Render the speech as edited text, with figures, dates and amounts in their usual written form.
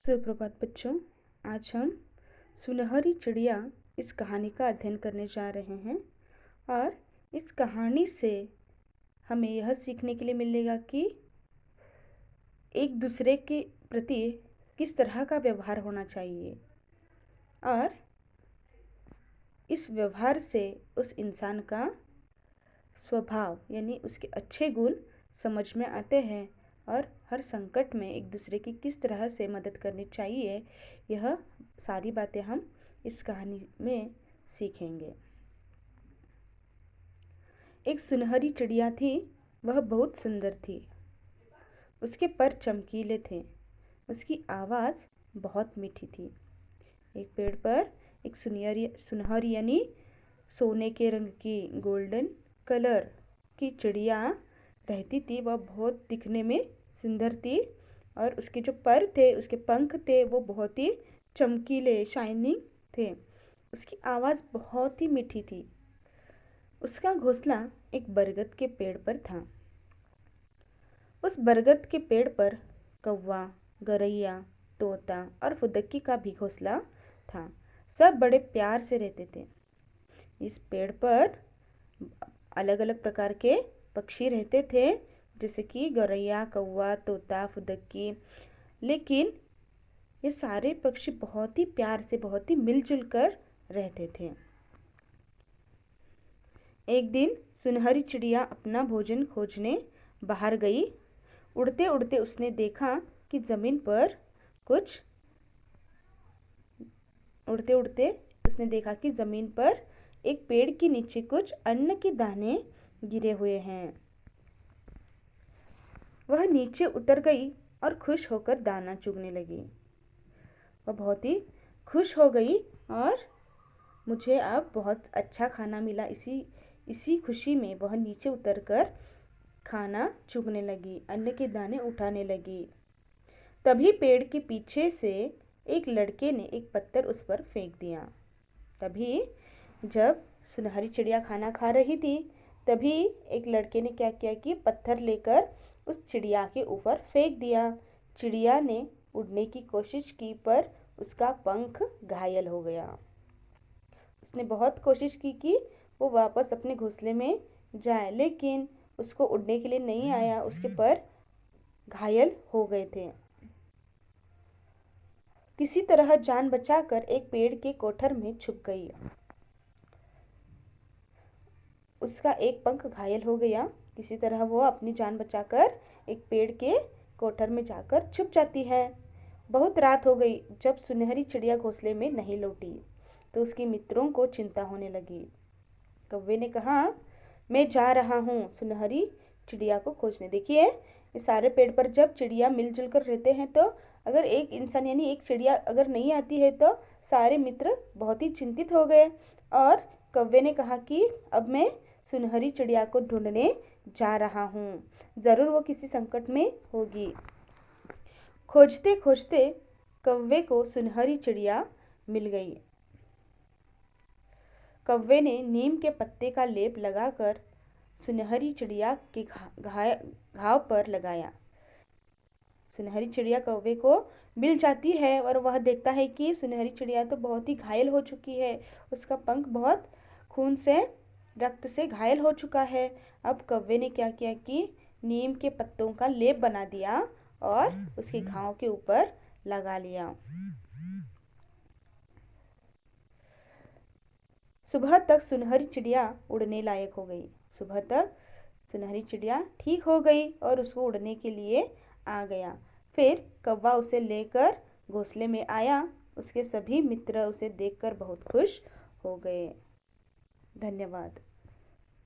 सुप्रभात बच्चों। आज हम सुनहरी चिड़िया इस कहानी का अध्ययन करने जा रहे हैं और इस कहानी से हमें यह सीखने के लिए मिलेगा कि एक दूसरे के प्रति किस तरह का व्यवहार होना चाहिए और इस व्यवहार से उस इंसान का स्वभाव यानी उसके अच्छे गुण समझ में आते हैं और हर संकट में एक दूसरे की किस तरह से मदद करनी चाहिए, यह सारी बातें हम इस कहानी में सीखेंगे। एक सुनहरी चिड़िया थी, वह बहुत सुंदर थी। उसके पर चमकीले थे, उसकी आवाज़ बहुत मीठी थी। एक पेड़ पर एक सुनहरी यानी सोने के रंग की गोल्डन कलर की चिड़िया रहती थी। वह बहुत दिखने में सुंदर थी और उसके जो पर थे, उसके पंख थे, वो बहुत ही चमकीले शाइनिंग थे। उसकी आवाज़ बहुत ही मीठी थी। उसका घोंसला एक बरगद के पेड़ पर था। उस बरगद के पेड़ पर कौवा, गौरैया, तोता और फुदक्की का भी घोंसला था। सब बड़े प्यार से रहते थे। इस पेड़ पर अलग अलग प्रकार के पक्षी रहते थे, जैसे कि गौरैया, कौवा, तोता, फुदक्की। लेकिन ये सारे पक्षी बहुत ही प्यार से, बहुत ही मिलजुल कर रहते थे। एक दिन सुनहरी चिड़िया अपना भोजन खोजने बाहर गई। उड़ते उड़ते उसने देखा कि जमीन पर कुछ उड़ते उड़ते उसने देखा कि जमीन पर एक पेड़ के नीचे कुछ अन्न के दाने गिरे हुए हैं। वह नीचे उतर गई और खुश होकर दाना चुगने लगी। वह बहुत ही खुश हो गई और मुझे अब बहुत अच्छा खाना मिला। इसी खुशी में वह नीचे उतरकर खाना चुगने लगी, अन्न के दाने उठाने लगी। तभी पेड़ के पीछे से एक लड़के ने एक पत्थर उस पर फेंक दिया। तभी जब सुनहरी चिड़िया खाना खा रही थी, तभी एक लड़के ने क्या किया कि पत्थर लेकर उस चिड़िया के ऊपर फेंक दिया। चिड़िया ने उड़ने की कोशिश की पर उसका पंख घायल हो गया। उसने बहुत कोशिश की कि वो वापस अपने घोंसले में जाए, लेकिन उसको उड़ने के लिए नहीं आया। उसके पर घायल हो गए थे। किसी तरह जान बचाकर एक पेड़ के कोठर में छुप गई। उसका एक पंख घायल हो गया। किसी तरह वो अपनी जान बचाकर एक पेड़ के कोठर में जाकर छुप जाती है। बहुत रात हो गई जब सुनहरी चिड़िया घोंसले में नहीं लौटी, तो उसके मित्रों को चिंता होने लगी। कौवे ने कहा, मैं जा रहा हूँ सुनहरी चिड़िया को खोजने। देखिए, इस सारे पेड़ पर जब चिड़िया मिलजुल कर रहते हैं, तो अगर एक इंसान यानी एक चिड़िया अगर नहीं आती है तो सारे मित्र बहुत ही चिंतित हो गए। और कौवे ने कहा कि अब मैं सुनहरी चिड़िया को ढूंढने जा रहा हूँ, ज़रूर वो किसी संकट में होगी। खोजते खोजते कौवे को सुनहरी चिड़िया मिल गई। कौवे ने नीम के पत्ते का लेप लगाकर सुनहरी चिड़िया के घाव पर लगाया। सुनहरी चिड़िया कौवे को मिल जाती है और वह देखता है कि सुनहरी चिड़िया तो बहुत ही घायल हो चुकी है। उसका पंख बहुत खून से, रक्त से घायल हो चुका है। अब कौवे ने क्या किया कि नीम के पत्तों का लेप बना दिया और उसके घाव के ऊपर लगा लिया। सुबह तक सुनहरी चिड़िया उड़ने लायक हो गई। सुबह तक सुनहरी चिड़िया ठीक हो गई और उसको उड़ने के लिए आ गया। फिर कौवा उसे लेकर घोंसले में आया। उसके सभी मित्र उसे देखकर बहुत खुश हो गए। धन्यवाद।